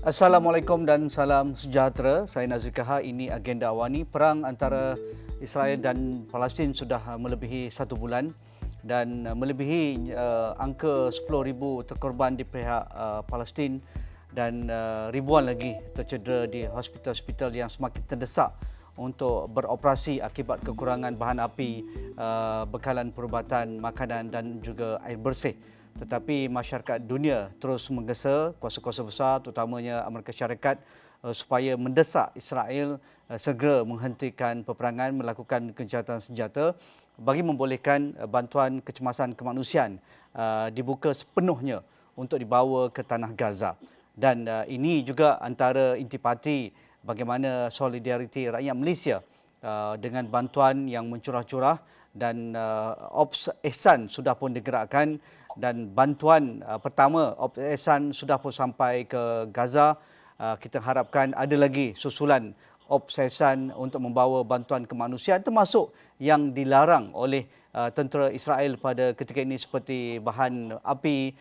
Assalamualaikum dan salam sejahtera. Saya Nazri Kahar. Ini agenda awani. Perang antara Israel dan Palestin sudah melebihi 1 bulan dan melebihi angka 10,000 terkorban di pihak Palestin dan ribuan lagi tercedera di hospital-hospital yang semakin terdesak untuk beroperasi akibat kekurangan bahan api, bekalan perubatan, makanan dan juga air bersih. Tetapi masyarakat dunia terus menggesa kuasa-kuasa besar terutamanya Amerika Syarikat supaya mendesak Israel segera menghentikan peperangan, melakukan gencatan senjata bagi membolehkan bantuan kecemasan kemanusiaan dibuka sepenuhnya untuk dibawa ke tanah Gaza. Dan ini juga antara intipati bagaimana solidariti rakyat Malaysia dengan bantuan yang mencurah-curah dan Ops Ehsan sudah pun digerakkan dan bantuan pertama Ops Ehsan sudah pun sampai ke Gaza. Kita harapkan ada lagi susulan Ops Ehsan untuk membawa bantuan kemanusiaan termasuk yang dilarang oleh tentera Israel pada ketika ini seperti bahan api,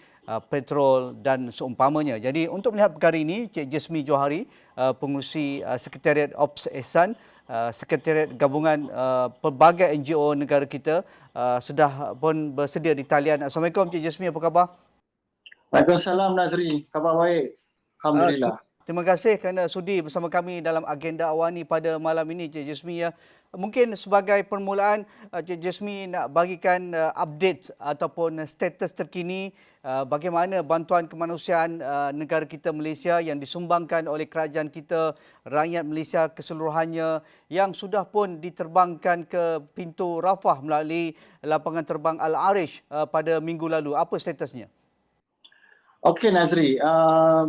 petrol dan seumpamanya. Jadi untuk melihat perkara ini, Cik Jasmi Johari, pengurusi Sekretariat Ops Ehsan, Sekretariat Gabungan pelbagai NGO negara kita sudah pun bersedia di talian. Assalamualaikum Cik Jasmi, apa khabar? Waalaikumsalam Nazri, khabar baik. Alhamdulillah. Terima kasih kerana sudi bersama kami dalam agenda awani pada malam ini Cik Jasmi. Mungkin sebagai permulaan Cik Jasmi nak bagikan update ataupun status terkini bagaimana bantuan kemanusiaan negara kita Malaysia yang disumbangkan oleh kerajaan kita, rakyat Malaysia keseluruhannya yang sudah pun diterbangkan ke pintu Rafah melalui lapangan terbang Al-Arish pada minggu lalu. Apa statusnya? Okey Nazri,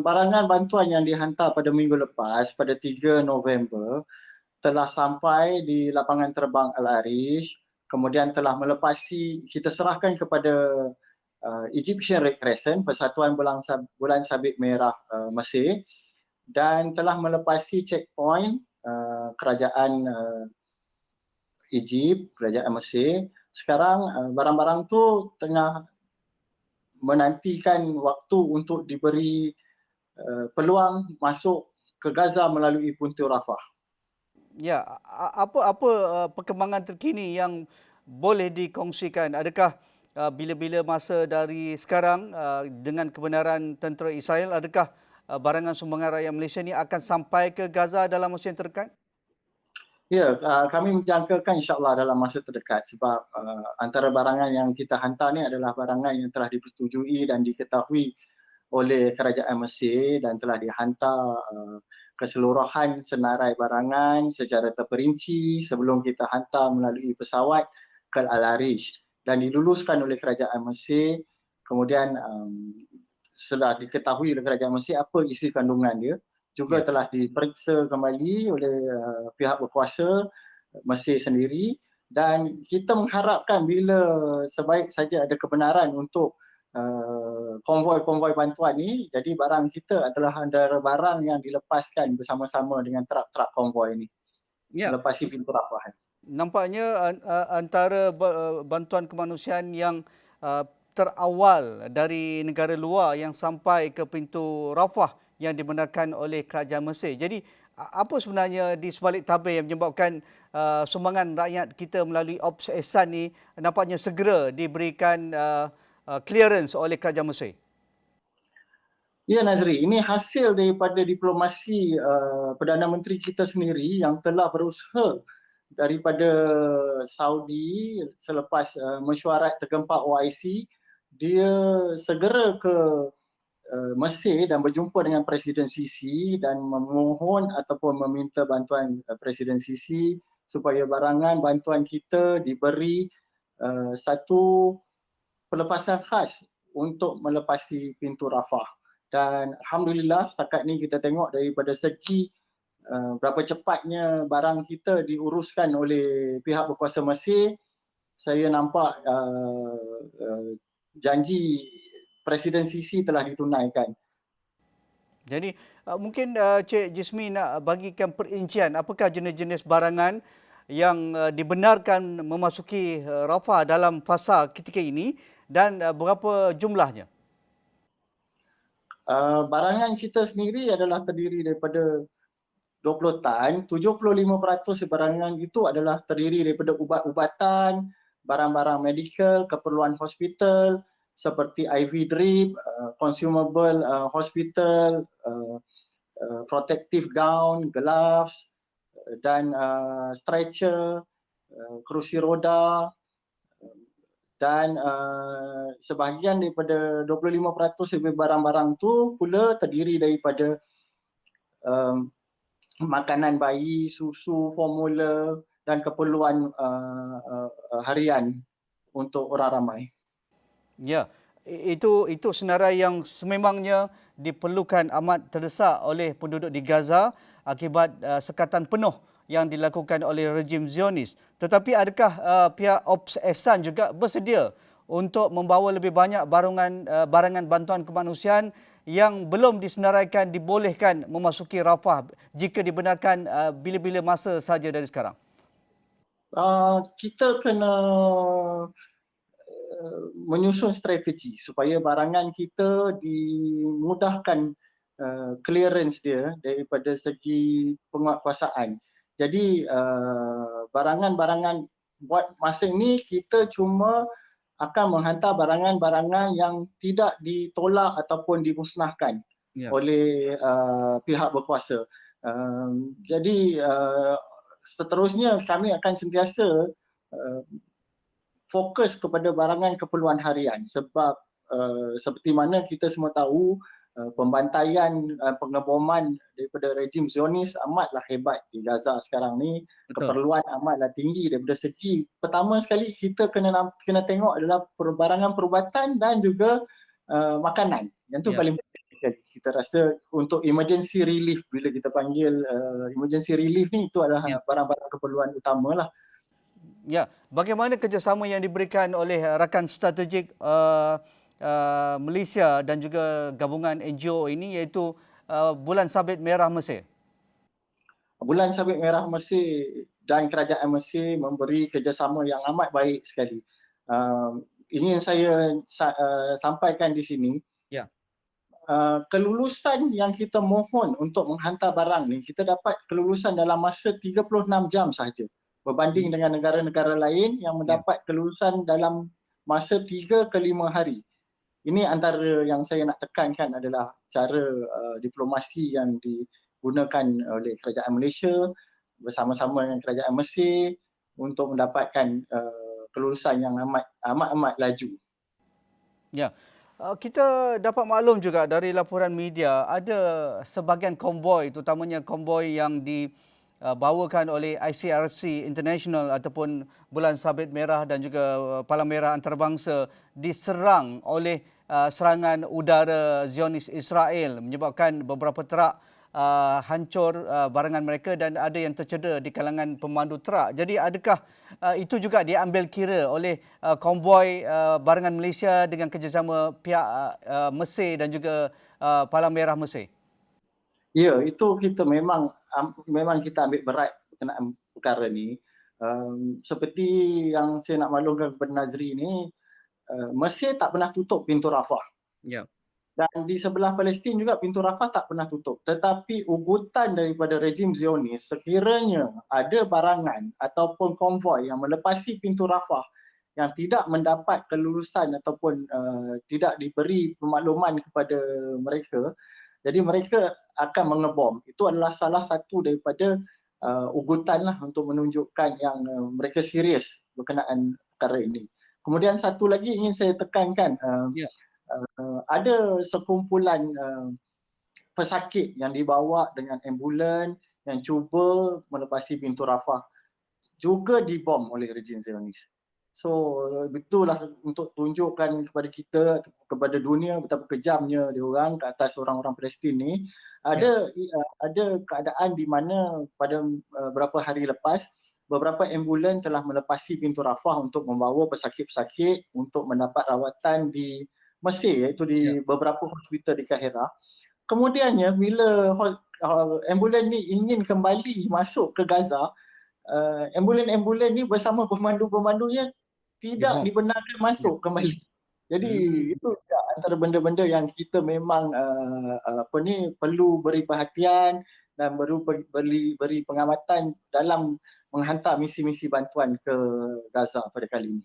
barangan bantuan yang dihantar pada minggu lepas pada 3 November telah sampai di lapangan terbang Al-Arish, kemudian telah melepasi, kita serahkan kepada Egyptian Red Crescent, Persatuan Bulan Sabit Merah Mesir, dan telah melepasi checkpoint kerajaan Egypt, kerajaan Mesir. Sekarang barang-barang tu tengah menantikan waktu untuk diberi peluang masuk ke Gaza melalui pintu Rafah. Ya, apa perkembangan terkini yang boleh dikongsikan? Adakah bila-bila masa dari sekarang dengan kebenaran tentera Israel, adakah barangan sumbangan rakyat Malaysia ini akan sampai ke Gaza dalam masa yang terdekat? Ya, kami menjangkakan insya-Allah dalam masa terdekat sebab antara barangan yang kita hantar ni adalah barangan yang telah dipersetujui dan diketahui oleh kerajaan Mesir dan telah dihantar keseluruhan senarai barangan secara terperinci sebelum kita hantar melalui pesawat ke Al-Arish dan diluluskan oleh kerajaan Mesir. Kemudian setelah diketahui oleh kerajaan Mesir apa isi kandungan dia, juga telah diperiksa kembali oleh pihak berkuasa Mesir sendiri, dan kita mengharapkan bila sebaik saja ada kebenaran untuk konvoi-konvoi bantuan ni, jadi barang kita adalah antara barang yang dilepaskan bersama-sama dengan truk-truk konvoi ini, Ya, melepasi pintu Rafah. nampaknya antara bantuan kemanusiaan yang terawal dari negara luar yang sampai ke pintu Rafah yang dibenarkan oleh kerajaan Mesir. Jadi apa sebenarnya di sebalik tabir yang menyebabkan sumbangan rakyat kita melalui Ops Ehsan ni nampaknya segera diberikan clearance oleh kerajaan Mesir? Ya Nazri, ini hasil daripada diplomasi Perdana Menteri kita sendiri yang telah berusaha daripada Saudi selepas mesyuarat tergempak OIC, dia segera ke Mesir dan berjumpa dengan Presiden Sisi dan memohon ataupun meminta bantuan Presiden Sisi supaya barangan bantuan kita diberi satu pelepasan khas untuk melepasi pintu Rafah. Dan Alhamdulillah setakat ni kita tengok daripada segi berapa cepatnya barang kita diuruskan oleh pihak berkuasa Mesir, saya nampak janji Presiden Sisi telah ditunaikan. Jadi mungkin Cik Jismi nak bagikan perincian apakah jenis-jenis barangan yang dibenarkan memasuki Rafah dalam fasa ketika ini dan berapa jumlahnya? Barangan kita sendiri adalah terdiri daripada 20 tan, 75% barangan itu adalah terdiri daripada ubat-ubatan, barang-barang medical, keperluan hospital seperti IV drip, consumable hospital, protective gown, gloves dan stretcher, kerusi roda dan sebahagian daripada 25% lebih barang-barang tu pula terdiri daripada um, makanan bayi, susu, formula dan keperluan harian untuk orang ramai. Ya, itu senarai yang sememangnya diperlukan amat terdesak oleh penduduk di Gaza akibat sekatan penuh yang dilakukan oleh rejim Zionis. Tetapi adakah pihak Ops Ehsan juga bersedia untuk membawa lebih banyak barangan bantuan kemanusiaan yang belum disenaraikan dibolehkan memasuki Rafah jika dibenarkan bila-bila masa saja dari sekarang? Kita kena menyusun strategi supaya barangan kita dimudahkan clearance dia daripada segi penguatkuasaan. Jadi barangan-barangan buat masa ini kita cuma akan menghantar barangan-barangan yang tidak ditolak ataupun dimusnahkan oleh pihak berkuasa. Jadi seterusnya kami akan sentiasa fokus kepada barangan keperluan harian sebab seperti mana kita semua tahu pembantaian, pengeboman daripada rejim Zionis amatlah hebat di Gaza sekarang ni. Betul. Keperluan amatlah tinggi daripada segi pertama sekali kita kena tengok adalah barangan perubatan dan juga makanan. Yang tu paling penting sekali. Kita rasa untuk emergency relief, bila kita panggil emergency relief ni, itu adalah barang-barang keperluan utama lah. Ya, bagaimana kerjasama yang diberikan oleh rakan strategik Malaysia dan juga gabungan NGO ini iaitu Bulan Sabit Merah Mesir? Bulan Sabit Merah Mesir dan Kerajaan Mesir memberi kerjasama yang amat baik sekali. Ingin saya sampaikan di sini, kelulusan yang kita mohon untuk menghantar barang ni, kita dapat kelulusan dalam masa 36 jam sahaja. Berbanding dengan negara-negara lain yang mendapat kelulusan dalam masa 3 ke 5 hari. Ini antara yang saya nak tekankan adalah cara diplomasi yang digunakan oleh Kerajaan Malaysia bersama-sama dengan Kerajaan Mesir untuk mendapatkan kelulusan yang amat laju. Ya. Kita dapat maklum juga dari laporan media ada sebahagian konvoi, terutamanya konvoi yang dibawakan oleh ICRC International ataupun Bulan Sabit Merah dan juga Palang Merah Antarabangsa diserang oleh serangan udara Zionis Israel menyebabkan beberapa terak hancur barangan mereka dan ada yang tercedera di kalangan pemandu terak. Jadi adakah itu juga diambil kira oleh konvoi barangan Malaysia dengan kerjasama pihak Mesir dan juga Palang Merah Mesir? Ya, itu kita memang kita ambil berat berkenaan perkara ni. Seperti yang saya nak maklumkan kepada Nazri ni, Mesir tak pernah tutup pintu Rafah. Ya. Dan di sebelah Palestin juga pintu Rafah tak pernah tutup. Tetapi ugutan daripada rejim Zionis, sekiranya ada barangan ataupun konvoi yang melepasi pintu Rafah yang tidak mendapat kelulusan ataupun tidak diberi pemakluman kepada mereka, jadi mereka akan mengebom. Itu adalah salah satu daripada ugutan lah untuk menunjukkan yang mereka serius berkenaan perkara ini. Kemudian satu lagi ingin saya tekankan, ada sekumpulan pesakit yang dibawa dengan ambulan yang cuba melepasi pintu Rafah juga dibom oleh rejim Zionis. So betullah untuk tunjukkan kepada kita, kepada dunia betapa kejamnya diorang ke atas orang-orang Palestin ni. Ada keadaan di mana pada beberapa hari lepas beberapa ambulan telah melepasi pintu Rafah untuk membawa pesakit-pesakit untuk mendapat rawatan di Mesir, iaitu di beberapa hospital di Kahirah. Kemudiannya bila ambulan ni ingin kembali masuk ke Gaza, ambulan-ambulan ni bersama pemandu-pemandunya tidak dibenarkan masuk kembali. Jadi itu antara benda-benda yang kita memang apa ni perlu beri perhatian dan beri pengamatan dalam menghantar misi-misi bantuan ke Gaza pada kali ini.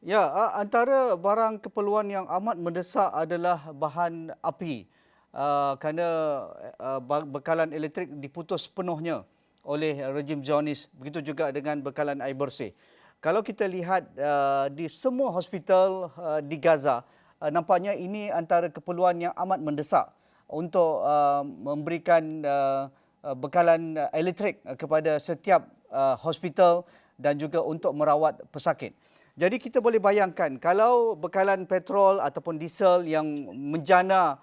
Ya, antara barang keperluan yang amat mendesak adalah bahan api. Kerana bekalan elektrik diputus sepenuhnya oleh rejim Zionis. Begitu juga dengan bekalan air bersih. Kalau kita lihat di semua hospital di Gaza, nampaknya ini antara keperluan yang amat mendesak untuk memberikan bekalan elektrik kepada setiap hospital dan juga untuk merawat pesakit. Jadi kita boleh bayangkan kalau bekalan petrol ataupun diesel yang menjana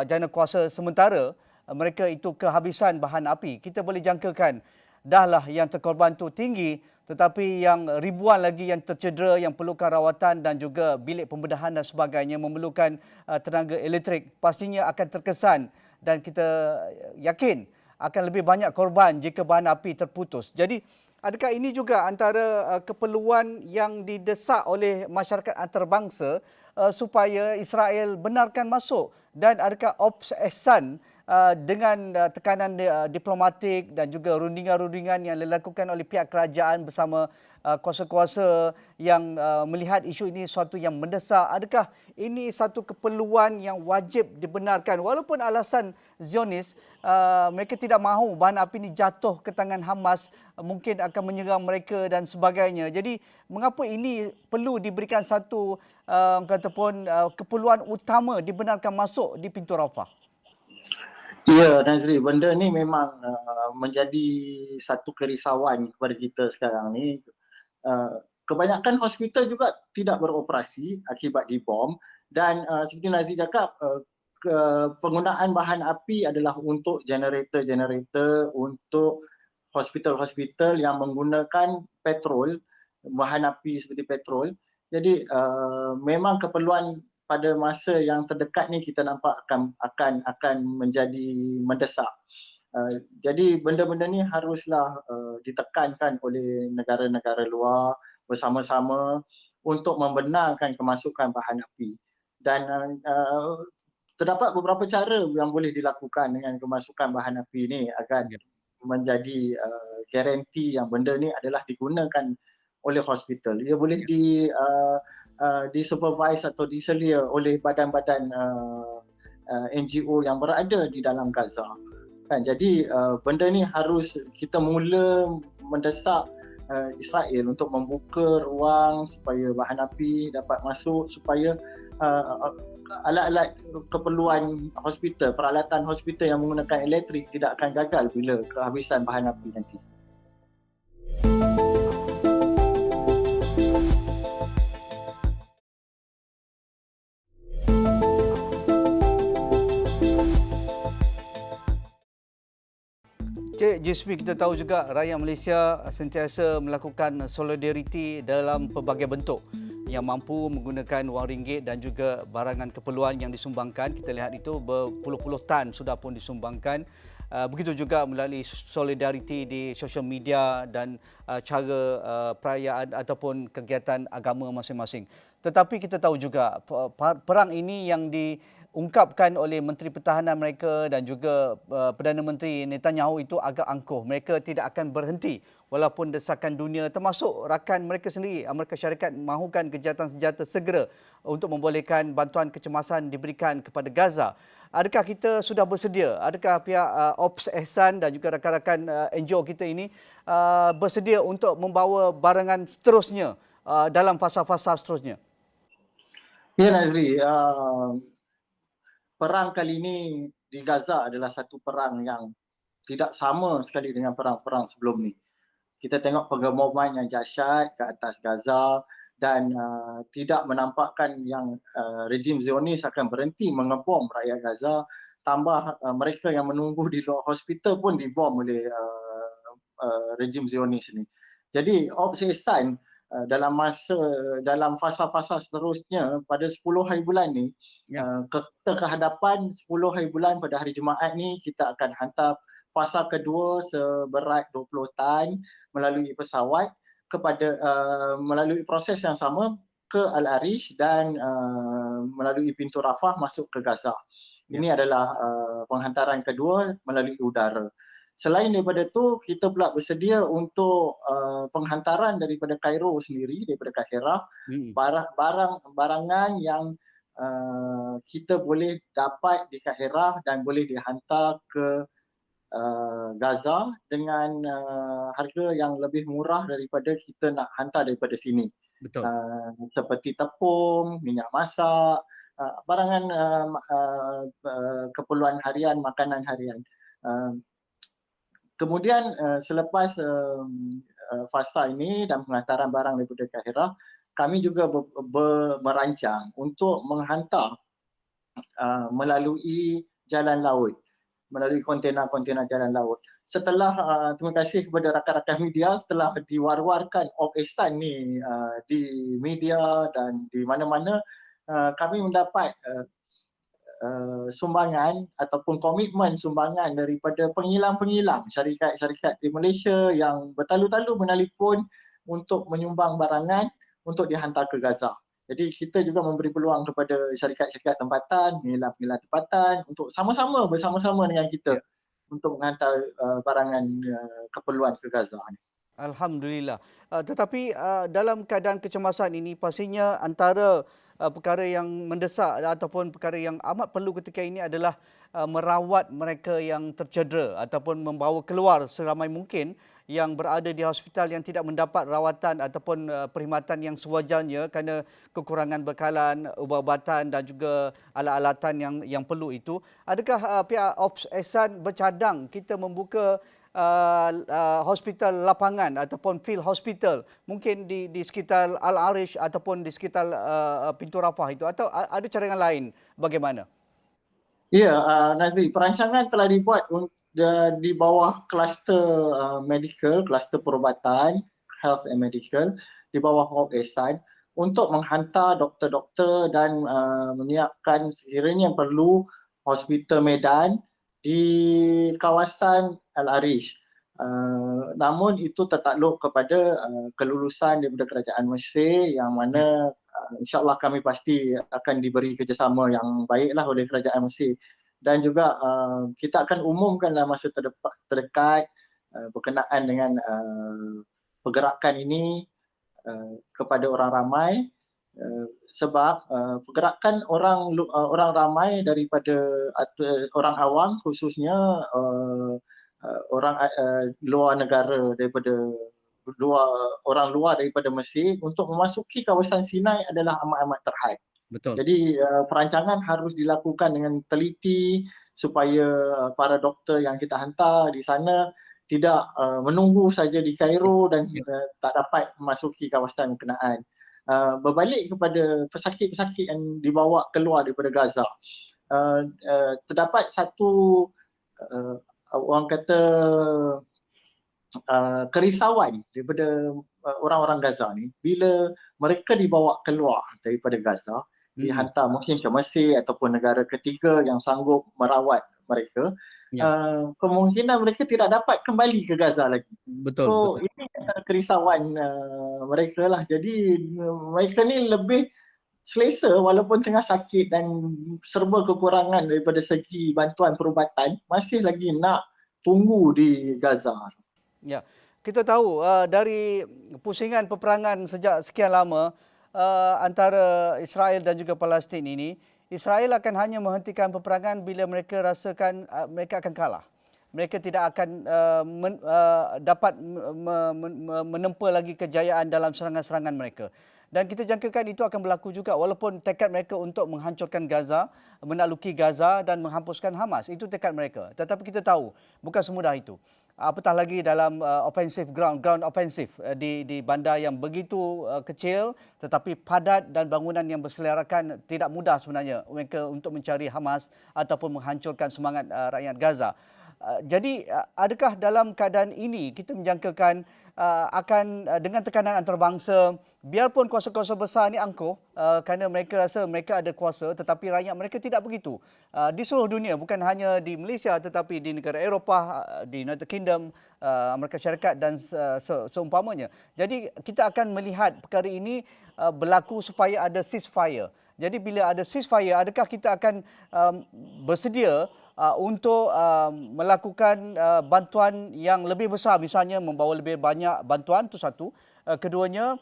jana kuasa sementara, mereka itu kehabisan bahan api. Kita boleh jangkakan dahlah yang terkorban tu tinggi, tetapi yang ribuan lagi yang tercedera, yang perlukan rawatan dan juga bilik pembedahan dan sebagainya memerlukan tenaga elektrik, pastinya akan terkesan dan kita yakin akan lebih banyak korban jika bahan api terputus. Jadi adakah ini juga antara keperluan yang didesak oleh masyarakat antarabangsa supaya Israel benarkan masuk, dan adakah Ops Ehsan dengan tekanan diplomatik dan juga rundingan-rundingan yang dilakukan oleh pihak kerajaan bersama kuasa-kuasa yang melihat isu ini suatu yang mendesak, adakah ini satu keperluan yang wajib dibenarkan walaupun alasan Zionis mereka tidak mahu bahan api ini jatuh ke tangan Hamas, mungkin akan menyerang mereka dan sebagainya. Jadi mengapa ini perlu diberikan satu keperluan utama dibenarkan masuk di pintu Rafah? Ya, Nazri, benda ni memang menjadi satu kerisauan kepada kita sekarang ni. Kebanyakan hospital juga tidak beroperasi akibat dibom, dan seperti Nazri cakap, penggunaan bahan api adalah untuk generator-generator untuk hospital-hospital yang menggunakan petrol, bahan api seperti petrol. Jadi memang keperluan pada masa yang terdekat ni kita nampak akan menjadi mendesak. Jadi benda-benda ni haruslah ditekankan oleh negara-negara luar bersama-sama untuk membenarkan kemasukan bahan api. Dan terdapat beberapa cara yang boleh dilakukan dengan kemasukan bahan api ni agar menjadi garanti yang benda ni adalah digunakan oleh hospital. Ia boleh disupervise atau diselia oleh badan-badan NGO yang berada di dalam Gaza. Jadi benda ni harus kita mula mendesak Israel untuk membuka ruang supaya bahan api dapat masuk, supaya alat-alat keperluan hospital, peralatan hospital yang menggunakan elektrik tidak akan gagal bila kehabisan bahan api nanti. Cik Jismi, kita tahu juga rakyat Malaysia sentiasa melakukan solidariti dalam pelbagai bentuk yang mampu menggunakan wang ringgit dan juga barangan keperluan yang disumbangkan. Kita lihat itu berpuluh-puluh tan sudah pun disumbangkan. Begitu juga melalui solidariti di sosial media dan cara perayaan ataupun kegiatan agama masing-masing. Tetapi kita tahu juga perang ini yang diungkapkan oleh Menteri Pertahanan mereka dan juga Perdana Menteri Netanyahu itu agak angkuh. Mereka tidak akan berhenti walaupun desakan dunia termasuk rakan mereka sendiri, Amerika Syarikat, mahukan kejahatan senjata segera untuk membolehkan bantuan kecemasan diberikan kepada Gaza. Adakah kita sudah bersedia? Adakah pihak Ops Ehsan dan juga rakan-rakan NGO kita ini bersedia untuk membawa barangan seterusnya dalam fasa-fasa seterusnya? Ya, Nazri, perang kali ini di Gaza adalah satu perang yang tidak sama sekali dengan perang-perang sebelum ni. Kita tengok pengeboman yang dahsyat ke atas Gaza dan tidak menampakkan yang rejim Zionis akan berhenti mengebom rakyat Gaza. Tambah mereka yang menunggu di luar hospital pun dibom oleh rejim Zionis ni. Jadi Ops Ehsan dalam fasa-fasa seterusnya pada 10 hari bulan ni, kita kehadapan 10 hari bulan pada hari Jumaat ni kita akan hantar fasa kedua seberat 20 tan melalui pesawat melalui proses yang sama ke Al-Arish dan melalui pintu Rafah masuk ke Gaza. Ya. Ini adalah penghantaran kedua melalui udara. Selain daripada itu, kita pula bersedia untuk penghantaran daripada Kairo sendiri, daripada Kahirah, Mm. barangan yang kita boleh dapat di Kahirah dan boleh dihantar ke Gaza dengan harga yang lebih murah daripada kita nak hantar daripada sini. Betul. Seperti tepung, minyak masak, barangan keperluan harian, makanan harian. Kemudian selepas fasa ini dan penghantaran barang daripada Kahirah, kami juga merancang untuk menghantar melalui jalan laut, melalui kontena-kontena jalan laut. Setelah terima kasih kepada rakan-rakan media, setelah diwar-warkan Op Ehsan ni di media dan di mana-mana, kami mendapat sumbangan ataupun komitmen sumbangan daripada pengilang-pengilang syarikat-syarikat di Malaysia yang bertalu-talu menelpon untuk menyumbang barangan untuk dihantar ke Gaza. Jadi kita juga memberi peluang kepada syarikat-syarikat tempatan, pengilang-pengilang tempatan untuk bersama-sama dengan kita untuk menghantar barangan keperluan ke Gaza. Alhamdulillah. Tetapi dalam keadaan kecemasan ini pastinya antara perkara yang mendesak ataupun perkara yang amat perlu ketika ini adalah merawat mereka yang tercedera ataupun membawa keluar seramai mungkin yang berada di hospital yang tidak mendapat rawatan ataupun perkhidmatan yang sewajarnya kerana kekurangan bekalan, ubat-ubatan dan juga alat-alatan yang perlu itu. Adakah pihak Ops Ehsan bercadang kita membuka hospital lapangan ataupun field hospital mungkin di sekitar Al-Arish ataupun di sekitar pintu Rafah itu, atau ada cadangan lain bagaimana? Ya, Nazri, perancangan telah dibuat di bawah kluster medical, kluster perubatan, health and medical, di bawah Op Ehsan untuk menghantar doktor-doktor dan menyiapkan sekiranya perlu hospital medan di kawasan Al-Arish. Namun itu tertakluk kepada kelulusan daripada kerajaan Mesir yang mana insyaAllah kami pasti akan diberi kerjasama yang baiklah oleh kerajaan Mesir. Dan juga kita akan umumkan dalam masa terdekat berkenaan dengan pergerakan ini kepada orang ramai, sebab pergerakan orang ramai daripada orang awam khususnya orang luar negara orang luar daripada Mesir untuk memasuki kawasan Sinai adalah amat-amat terhad. Betul. Jadi perancangan harus dilakukan dengan teliti supaya para doktor yang kita hantar di sana tidak menunggu saja di Kairo dan tak dapat memasuki kawasan berkenaan. Berbalik kepada pesakit-pesakit yang dibawa keluar daripada Gaza, terdapat satu orang kata kerisauan daripada orang-orang Gaza ni bila mereka dibawa keluar daripada Gaza, dihantar mungkin ke Mesir ataupun negara ketiga yang sanggup merawat mereka, kemungkinan mereka tidak dapat kembali ke Gaza lagi. Betul. Ini antara kerisauan mereka lah. Jadi mereka ni lebih selesa walaupun tengah sakit dan serba kekurangan daripada segi bantuan perubatan, masih lagi nak tunggu di Gaza. Ya, kita tahu dari pusingan peperangan sejak sekian lama antara Israel dan juga Palestin ini, Israel akan hanya menghentikan peperangan bila mereka rasakan mereka akan kalah. Mereka tidak akan dapat menempa lagi kejayaan dalam serangan-serangan mereka. Dan kita jangkakan itu akan berlaku juga walaupun tekad mereka untuk menghancurkan Gaza, menakluki Gaza dan menghapuskan Hamas. Itu tekad mereka. Tetapi kita tahu bukan semudah itu. Apatah lagi dalam offensive ground offensive di bandar yang begitu kecil tetapi padat dan bangunan yang berselarakan, tidak mudah sebenarnya mereka untuk mencari Hamas ataupun menghancurkan semangat rakyat Gaza. Jadi adakah dalam keadaan ini kita menjangkakan akan dengan tekanan antarabangsa, biarpun kuasa-kuasa besar ni angkuh kerana mereka rasa mereka ada kuasa, tetapi rakyat mereka tidak begitu. Di seluruh dunia, bukan hanya di Malaysia tetapi di negara Eropah, di United Kingdom, Amerika Syarikat dan seumpamanya. Jadi kita akan melihat perkara ini berlaku supaya ada ceasefire. Jadi bila ada ceasefire, adakah kita akan bersedia untuk melakukan bantuan yang lebih besar, misalnya membawa lebih banyak bantuan, itu satu. Keduanya,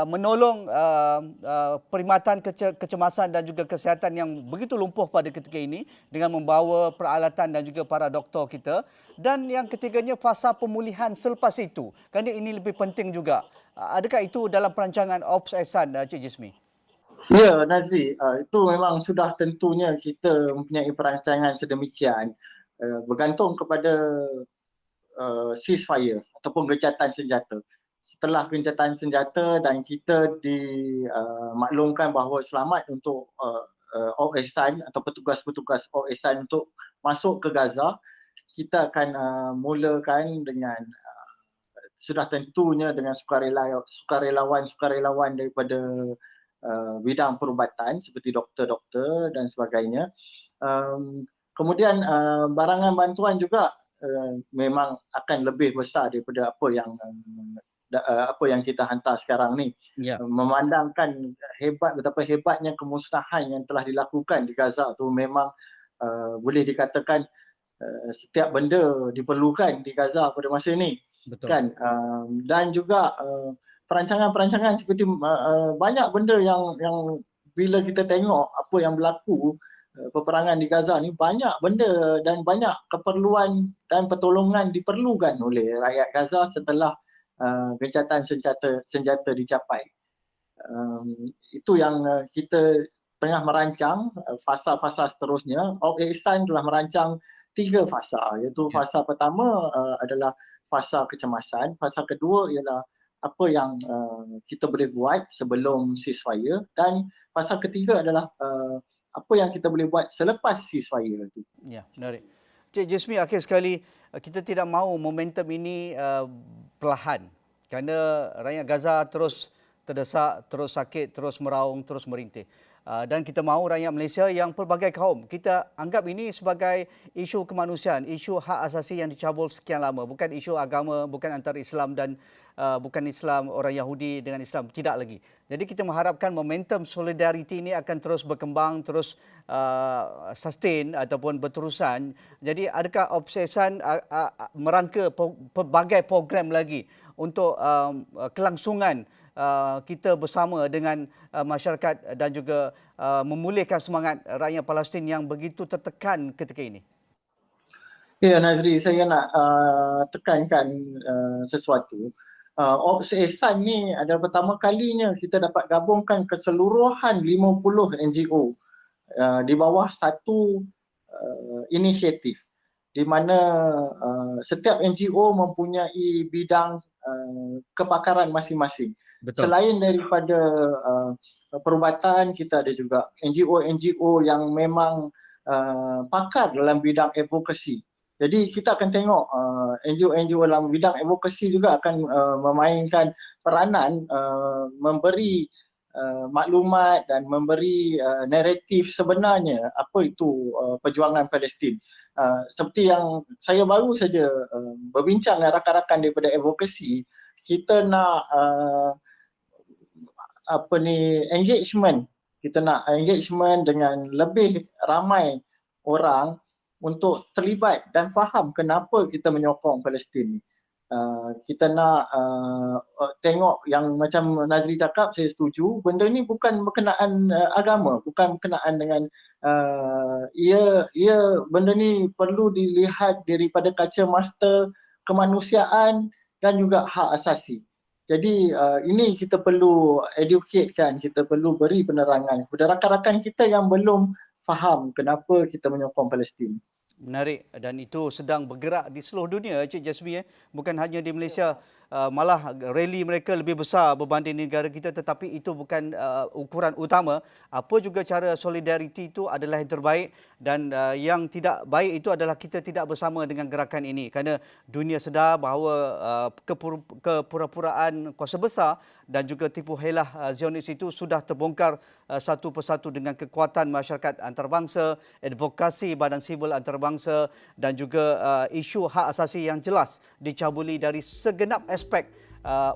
menolong perkhidmatan kecemasan dan juga kesihatan yang begitu lumpuh pada ketika ini dengan membawa peralatan dan juga para doktor kita. Dan yang ketiganya, fasa pemulihan selepas itu. Kerana ini lebih penting juga. Adakah itu dalam perancangan Ops Ehsan, Cik Jismi? Ya, Nazri, itu memang sudah tentunya kita mempunyai perancangan sedemikian, bergantung kepada ceasefire ataupun gencatan senjata. Setelah gencatan senjata dan kita dimaklumkan bahawa selamat untuk Op Ehsan atau petugas-petugas Op Ehsan untuk masuk ke Gaza, kita akan mulakan dengan sudah tentunya dengan sukarelawan daripada bidang perubatan seperti doktor-doktor dan sebagainya. Kemudian barangan bantuan juga memang akan lebih besar daripada apa yang kita hantar sekarang ni. Ya. Memandangkan betapa hebatnya kemusnahan yang telah dilakukan di Gaza tu, memang boleh dikatakan setiap benda diperlukan di Gaza pada masa ini. Betul. Kan? Dan juga perancangan-perancangan seperti banyak benda yang bila kita tengok apa yang berlaku peperangan di Gaza ni, banyak benda dan banyak keperluan dan pertolongan diperlukan oleh rakyat Gaza setelah gencatan senjata dicapai. Itu yang kita tengah merancang fasa-fasa seterusnya. Op Ehsan telah merancang 3 fasa, iaitu fasa pertama adalah fasa kecemasan, fasa kedua ialah apa yang kita boleh buat sebelum ceasefire, dan fasa ketiga adalah apa yang kita boleh buat selepas ceasefire itu. Ya, menarik. Cik Jismi, akhir sekali, kita tidak mahu momentum ini perlahan. Kerana rakyat Gaza terus terdesak, terus sakit, terus meraung, terus merintih. Dan kita mahu rakyat Malaysia yang pelbagai kaum, kita anggap ini sebagai isu kemanusiaan, isu hak asasi yang dicabul sekian lama. Bukan isu agama, bukan antara Islam dan bukan Islam, orang Yahudi dengan Islam, tidak lagi. Jadi kita mengharapkan momentum solidariti ini akan terus berkembang, terus sustain ataupun berterusan. Jadi adakah Ops Ehsan merangka pelbagai program lagi untuk kelangsungan kita bersama dengan masyarakat dan juga memulihkan semangat rakyat Palestin yang begitu tertekan ketika ini? Ya, Nazri, saya nak tekankan sesuatu. Ops Ehsan ni adalah pertama kalinya kita dapat gabungkan keseluruhan 50 NGO di bawah satu inisiatif, di mana setiap NGO mempunyai bidang kepakaran masing-masing. Betul. Selain daripada perubatan, kita ada juga NGO-NGO yang memang pakar dalam bidang advokasi. Jadi kita akan tengok NGO-NGO dalam bidang advokasi juga akan memainkan peranan memberi maklumat dan memberi naratif sebenarnya apa itu perjuangan Palestin. Seperti yang saya baru saja berbincang dengan rakan-rakan daripada advokasi, kita nak engagement. Kita nak engagement dengan lebih ramai orang untuk terlibat dan faham kenapa kita menyokong Palestin. Kita nak tengok yang macam Nazri cakap, saya setuju, benda ni bukan berkenaan agama, bukan berkenaan dengan benda ni perlu dilihat daripada kacamata kemanusiaan dan juga hak asasi. Jadi ini kita perlu educate kan, kita perlu beri penerangan kepada rakan-rakan kita yang belum faham kenapa kita menyokong Palestin. Menarik, dan itu sedang bergerak di seluruh dunia, Cik Jazmi. Bukan hanya di Malaysia, malah rally mereka lebih besar berbanding negara kita, tetapi itu bukan ukuran utama. Apa juga cara solidariti itu adalah yang terbaik, dan yang tidak baik itu adalah kita tidak bersama dengan gerakan ini, kerana dunia sedar bahawa kepura-puraan kuasa besar dan juga tipu helah Zionis itu sudah terbongkar satu persatu dengan kekuatan masyarakat antarabangsa, advokasi badan sivil antarabangsa, dan juga isu hak asasi yang jelas dicabuli dari segenap aspek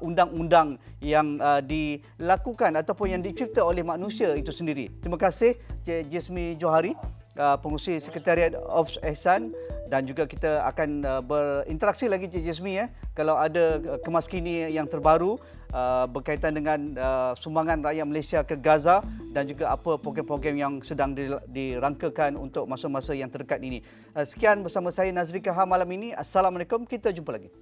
undang-undang yang dilakukan ataupun yang dicipta oleh manusia itu sendiri. Terima kasih Cik Jismi Johari, pengurusi Sekretariat Ops Ehsan, dan juga kita akan berinteraksi lagi Cik Jismi kalau ada kemas kini yang terbaru berkaitan dengan sumbangan rakyat Malaysia ke Gaza dan juga apa program-program yang sedang dirangkakan untuk masa-masa yang terdekat ini. Sekian bersama saya Nazri Kahar malam ini. Assalamualaikum, kita jumpa lagi.